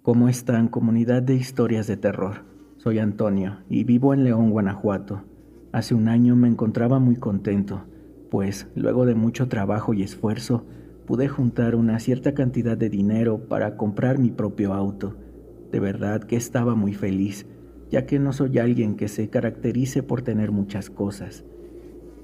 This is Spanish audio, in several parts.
¿Cómo están, comunidad de historias de terror? Soy Antonio y vivo en León, Guanajuato. Hace un año me encontraba muy contento, pues luego de mucho trabajo y esfuerzo, pude juntar una cierta cantidad de dinero para comprar mi propio auto. De verdad que estaba muy feliz, ya que no soy alguien que se caracterice por tener muchas cosas.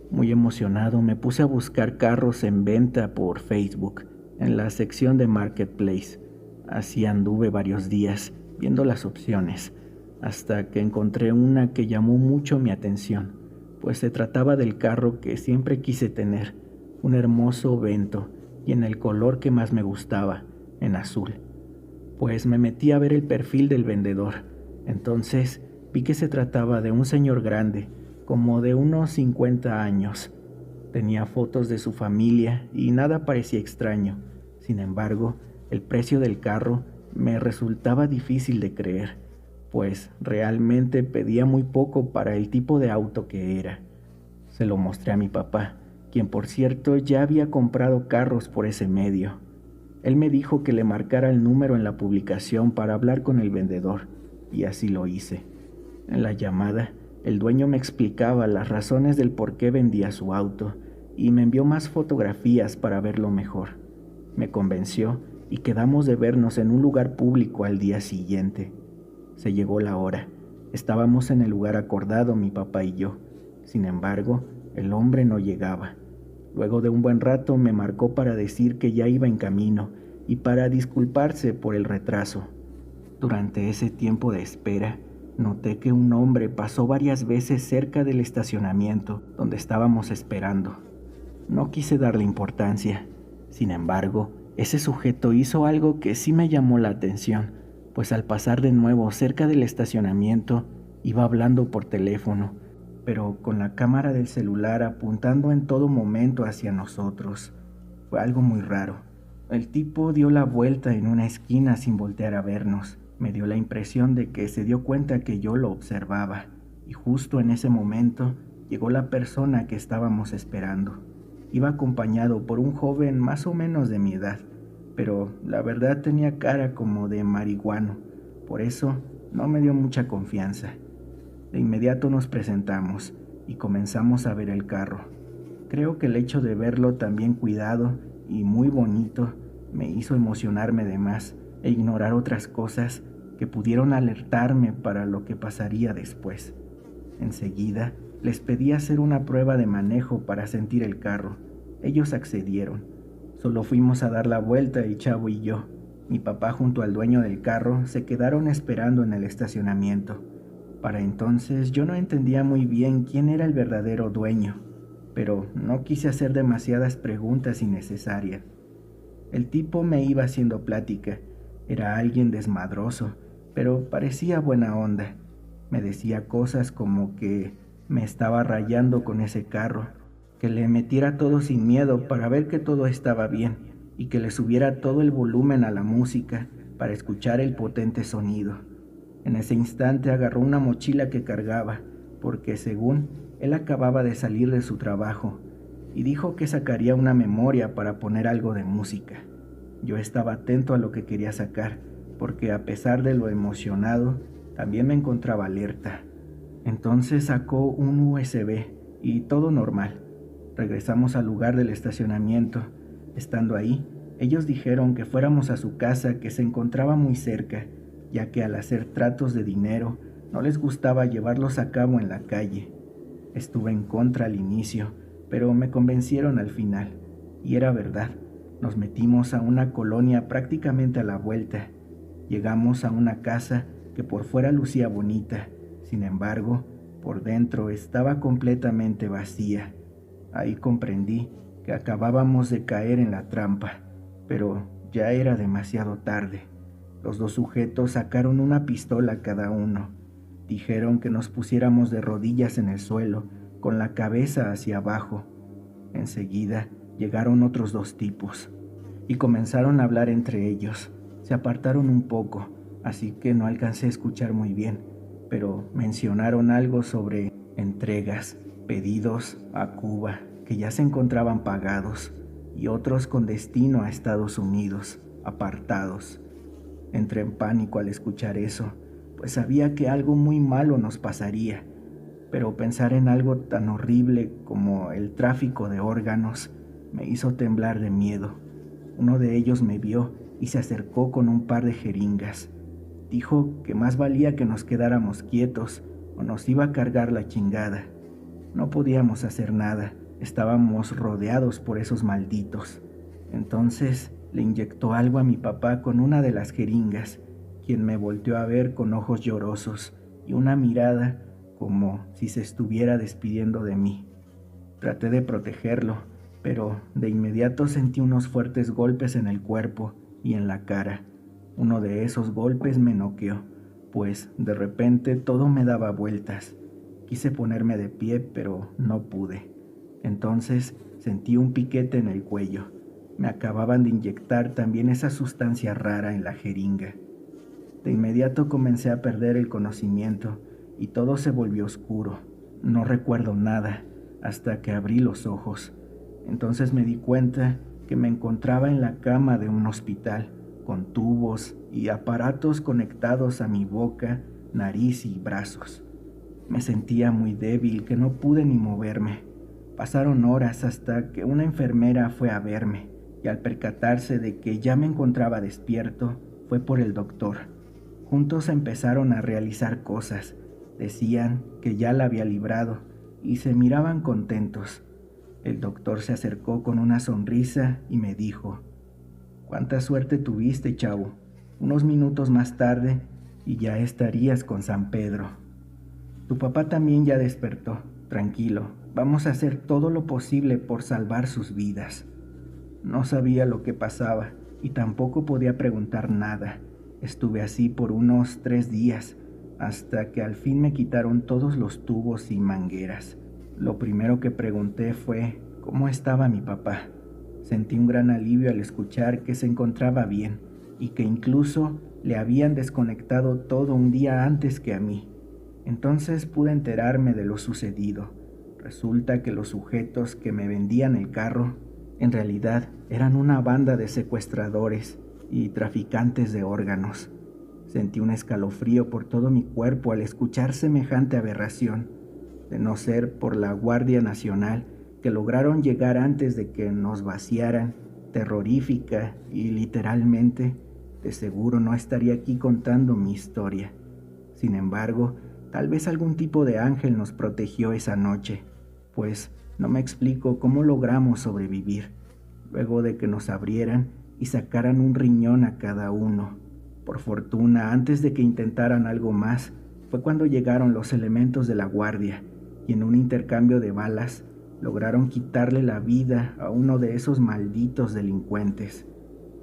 Muy emocionado me puse a buscar carros en venta por Facebook, en la sección de Marketplace. Así anduve varios días, viendo las opciones, hasta que encontré una que llamó mucho mi atención, pues se trataba del carro que siempre quise tener, un hermoso Vento, y en el color que más me gustaba, en azul. Pues me metí a ver el perfil del vendedor. Entonces vi que se trataba de un señor grande, como de unos 50 años. Tenía fotos de su familia y nada parecía extraño. Sin embargo, el precio del carro me resultaba difícil de creer, pues realmente pedía muy poco para el tipo de auto que era. Se lo mostré a mi papá, quien por cierto ya había comprado carros por ese medio. Él me dijo que le marcara el número en la publicación para hablar con el vendedor, y así lo hice. En la llamada, el dueño me explicaba las razones del por qué vendía su auto y me envió más fotografías para verlo mejor. Me convenció y quedamos de vernos en un lugar público al día siguiente. Se llegó la hora. Estábamos en el lugar acordado, mi papá y yo. Sin embargo, el hombre no llegaba. Luego de un buen rato me marcó para decir que ya iba en camino y para disculparse por el retraso. Durante ese tiempo de espera, noté que un hombre pasó varias veces cerca del estacionamiento donde estábamos esperando. No quise darle importancia. Sin embargo, ese sujeto hizo algo que sí me llamó la atención, pues al pasar de nuevo cerca del estacionamiento, iba hablando por teléfono, pero con la cámara del celular apuntando en todo momento hacia nosotros. Fue algo muy raro. El tipo dio la vuelta en una esquina sin voltear a vernos. Me dio la impresión de que se dio cuenta que yo lo observaba, y justo en ese momento llegó la persona que estábamos esperando. Iba acompañado por un joven más o menos de mi edad, pero la verdad tenía cara como de marihuano, por eso no me dio mucha confianza. De inmediato nos presentamos y comenzamos a ver el carro. Creo que el hecho de verlo tan bien cuidado y muy bonito me hizo emocionarme de más e ignorar otras cosas que pudieron alertarme para lo que pasaría después. Enseguida les pedí hacer una prueba de manejo para sentir el carro. Ellos accedieron. Solo fuimos a dar la vuelta y Chavo y yo, mi papá junto al dueño del carro, se quedaron esperando en el estacionamiento. Para entonces yo no entendía muy bien quién era el verdadero dueño, pero no quise hacer demasiadas preguntas innecesarias. El tipo me iba haciendo plática. Era alguien desmadroso, pero parecía buena onda. Me decía cosas como que me estaba rayando con ese carro, que le metiera todo sin miedo para ver que todo estaba bien y que le subiera todo el volumen a la música para escuchar el potente sonido. En ese instante agarró una mochila que cargaba, porque según él acababa de salir de su trabajo, y dijo que sacaría una memoria para poner algo de música. Yo estaba atento a lo que quería sacar, porque a pesar de lo emocionado, también me encontraba alerta. Entonces sacó un USB y todo normal. Regresamos al lugar del estacionamiento. Estando ahí, ellos dijeron que fuéramos a su casa, que se encontraba muy cerca, ya que al hacer tratos de dinero no les gustaba llevarlos a cabo en la calle. Estuve en contra al inicio, pero me convencieron al final, y era verdad. Nos metimos a una colonia prácticamente a la vuelta. Llegamos a una casa que por fuera lucía bonita, sin embargo, por dentro estaba completamente vacía. Ahí comprendí que acabábamos de caer en la trampa, pero ya era demasiado tarde. Los dos sujetos sacaron una pistola cada uno. Dijeron que nos pusiéramos de rodillas en el suelo, con la cabeza hacia abajo. Enseguida llegaron otros dos tipos y comenzaron a hablar entre ellos. Se apartaron un poco, así que no alcancé a escuchar muy bien, pero mencionaron algo sobre entregas, pedidos a Cuba, que ya se encontraban pagados, y otros con destino a Estados Unidos, apartados. Entré en pánico al escuchar eso, pues sabía que algo muy malo nos pasaría, pero pensar en algo tan horrible como el tráfico de órganos me hizo temblar de miedo. Uno de ellos me vio y se acercó con un par de jeringas. Dijo que más valía que nos quedáramos quietos o nos iba a cargar la chingada. No podíamos hacer nada, estábamos rodeados por esos malditos. Entonces le inyectó algo a mi papá con una de las jeringas, quien me volteó a ver con ojos llorosos y una mirada como si se estuviera despidiendo de mí. Traté de protegerlo, pero de inmediato sentí unos fuertes golpes en el cuerpo y en la cara. Uno de esos golpes me noqueó, pues de repente todo me daba vueltas. Quise ponerme de pie, pero no pude. Entonces sentí un piquete en el cuello. Me acababan de inyectar también esa sustancia rara en la jeringa. De inmediato comencé a perder el conocimiento y todo se volvió oscuro. No recuerdo nada hasta que abrí los ojos. Entonces me di cuenta que me encontraba en la cama de un hospital, con tubos y aparatos conectados a mi boca, nariz y brazos. Me sentía muy débil que no pude ni moverme. Pasaron horas hasta que una enfermera fue a verme y al percatarse de que ya me encontraba despierto, fue por el doctor. Juntos empezaron a realizar cosas. Decían que ya la había librado y se miraban contentos. El doctor se acercó con una sonrisa y me dijo: «¿Cuánta suerte tuviste, chavo? Unos minutos más tarde y ya estarías con San Pedro. Tu papá también ya despertó. Tranquilo, vamos a hacer todo lo posible por salvar sus vidas». No sabía lo que pasaba y tampoco podía preguntar nada. Estuve así por unos 3 días, hasta que al fin me quitaron todos los tubos y mangueras. Lo primero que pregunté fue cómo estaba mi papá. Sentí un gran alivio al escuchar que se encontraba bien y que incluso le habían desconectado todo un día antes que a mí. Entonces pude enterarme de lo sucedido. Resulta que los sujetos que me vendían el carro en realidad eran una banda de secuestradores y traficantes de órganos. Sentí un escalofrío por todo mi cuerpo al escuchar semejante aberración, de no ser por la Guardia Nacional, que lograron llegar antes de que nos vaciaran, terrorífica y literalmente, de seguro no estaría aquí contando mi historia. Sin embargo, tal vez algún tipo de ángel nos protegió esa noche, pues no me explico cómo logramos sobrevivir, luego de que nos abrieran y sacaran un riñón a cada uno. Por fortuna, antes de que intentaran algo más, fue cuando llegaron los elementos de la guardia, y en un intercambio de balas, lograron quitarle la vida a uno de esos malditos delincuentes.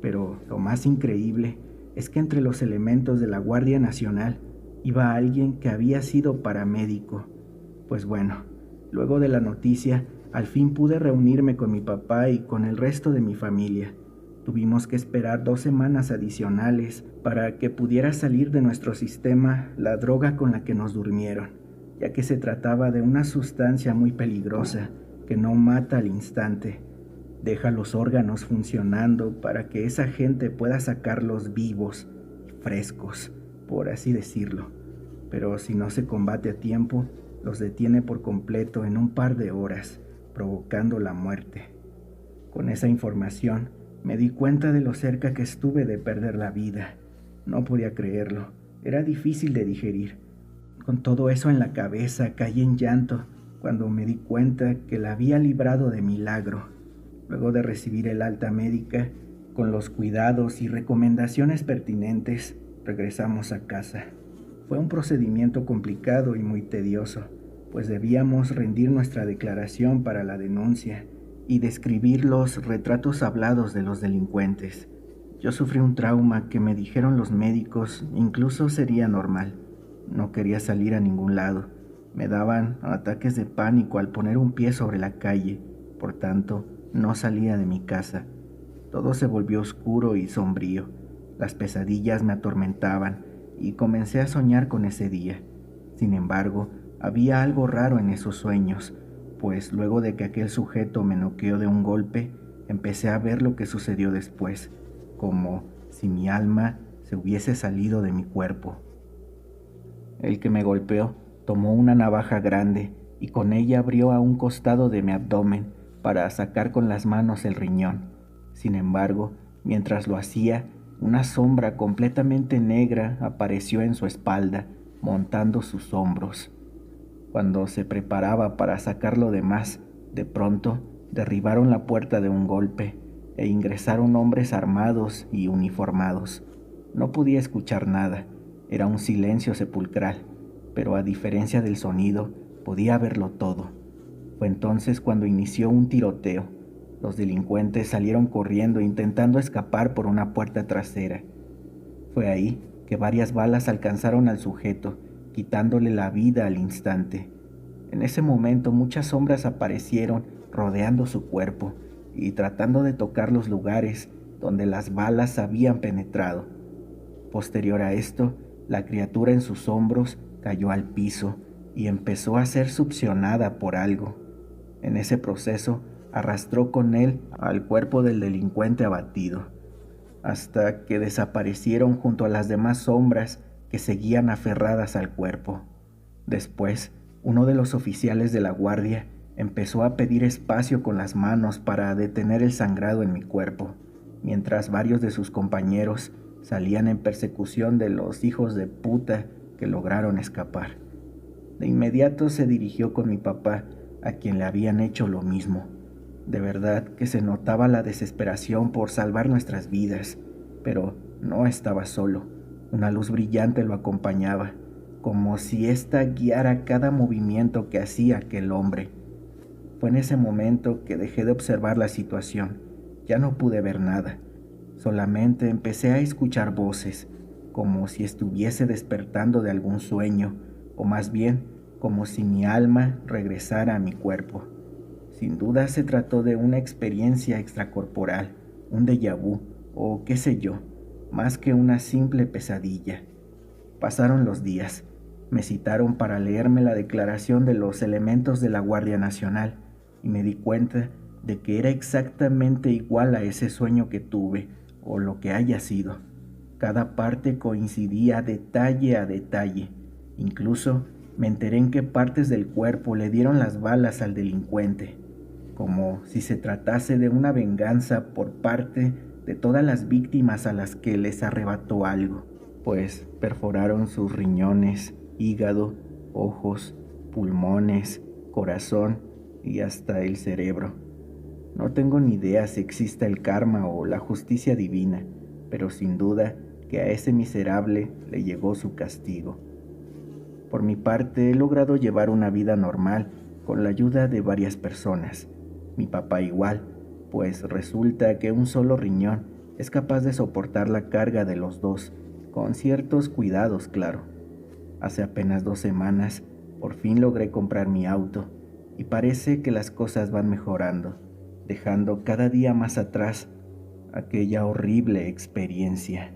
Pero lo más increíble es que entre los elementos de la Guardia Nacional iba alguien que había sido paramédico. Pues bueno, luego de la noticia, al fin pude reunirme con mi papá y con el resto de mi familia. Tuvimos que esperar 2 semanas adicionales para que pudiera salir de nuestro sistema la droga con la que nos durmieron, ya que se trataba de una sustancia muy peligrosa que no mata al instante. Deja los órganos funcionando para que esa gente pueda sacarlos vivos y frescos, por así decirlo. Pero si no se combate a tiempo, los detiene por completo en un par de horas, provocando la muerte. Con esa información, me di cuenta de lo cerca que estuve de perder la vida. No podía creerlo, era difícil de digerir. Con todo eso en la cabeza, caí en llanto cuando me di cuenta que la había librado de milagro. Luego de recibir el alta médica, con los cuidados y recomendaciones pertinentes, regresamos a casa. Fue un procedimiento complicado y muy tedioso, pues debíamos rendir nuestra declaración para la denuncia y describir los retratos hablados de los delincuentes. Yo sufrí un trauma que me dijeron los médicos incluso sería normal. No quería salir a ningún lado. Me daban ataques de pánico al poner un pie sobre la calle. Por tanto, no salía de mi casa. Todo se volvió oscuro y sombrío. Las pesadillas me atormentaban y comencé a soñar con ese día. Sin embargo, había algo raro en esos sueños, pues luego de que aquel sujeto me noqueó de un golpe, empecé a ver lo que sucedió después, como si mi alma se hubiese salido de mi cuerpo. El que me golpeó tomó una navaja grande y con ella abrió a un costado de mi abdomen para sacar con las manos el riñón. Sin embargo, mientras lo hacía, una sombra completamente negra apareció en su espalda, montando sus hombros. Cuando se preparaba para sacar lo demás, de pronto derribaron la puerta de un golpe e ingresaron hombres armados y uniformados. No podía escuchar nada, era un silencio sepulcral, pero a diferencia del sonido, podía verlo todo. Fue entonces cuando inició un tiroteo. Los delincuentes salieron corriendo intentando escapar por una puerta trasera. Fue ahí que varias balas alcanzaron al sujeto, quitándole la vida al instante. En ese momento muchas sombras aparecieron rodeando su cuerpo y tratando de tocar los lugares donde las balas habían penetrado. Posterior a esto, la criatura en sus hombros cayó al piso y empezó a ser succionada por algo. En ese proceso, arrastró con él al cuerpo del delincuente abatido, hasta que desaparecieron junto a las demás sombras que seguían aferradas al cuerpo. Después, uno de los oficiales de la guardia empezó a pedir espacio con las manos para detener el sangrado en mi cuerpo, mientras varios de sus compañeros salían en persecución de los hijos de puta que lograron escapar. De inmediato se dirigió con mi papá, a quien le habían hecho lo mismo. De verdad que se notaba la desesperación por salvar nuestras vidas, pero no estaba solo. Una luz brillante lo acompañaba, como si ésta guiara cada movimiento que hacía aquel hombre. Fue en ese momento que dejé de observar la situación. Ya no pude ver nada. Solamente empecé a escuchar voces, como si estuviese despertando de algún sueño, o más bien, como si mi alma regresara a mi cuerpo. Sin duda se trató de una experiencia extracorporal, un déjà vu, o qué sé yo, más que una simple pesadilla. Pasaron los días. Me citaron para leerme la declaración de los elementos de la Guardia Nacional y me di cuenta de que era exactamente igual a ese sueño que tuve, o lo que haya sido. Cada parte coincidía detalle a detalle. Incluso me enteré en qué partes del cuerpo le dieron las balas al delincuente, como si se tratase de una venganza por parte de todas las víctimas a las que les arrebató algo, pues perforaron sus riñones, hígado, ojos, pulmones, corazón y hasta el cerebro. No tengo ni idea si existe el karma o la justicia divina, pero sin duda que a ese miserable le llegó su castigo. Por mi parte, he logrado llevar una vida normal con la ayuda de varias personas. Mi papá igual, pues resulta que un solo riñón es capaz de soportar la carga de los dos, con ciertos cuidados, claro. Hace apenas 2 semanas, por fin logré comprar mi auto, y parece que las cosas van mejorando, dejando cada día más atrás aquella horrible experiencia.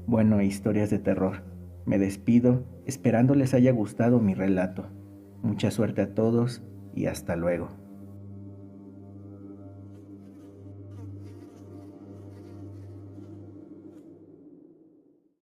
Bueno, historias de terror. Me despido, esperando les haya gustado mi relato. Mucha suerte a todos y hasta luego.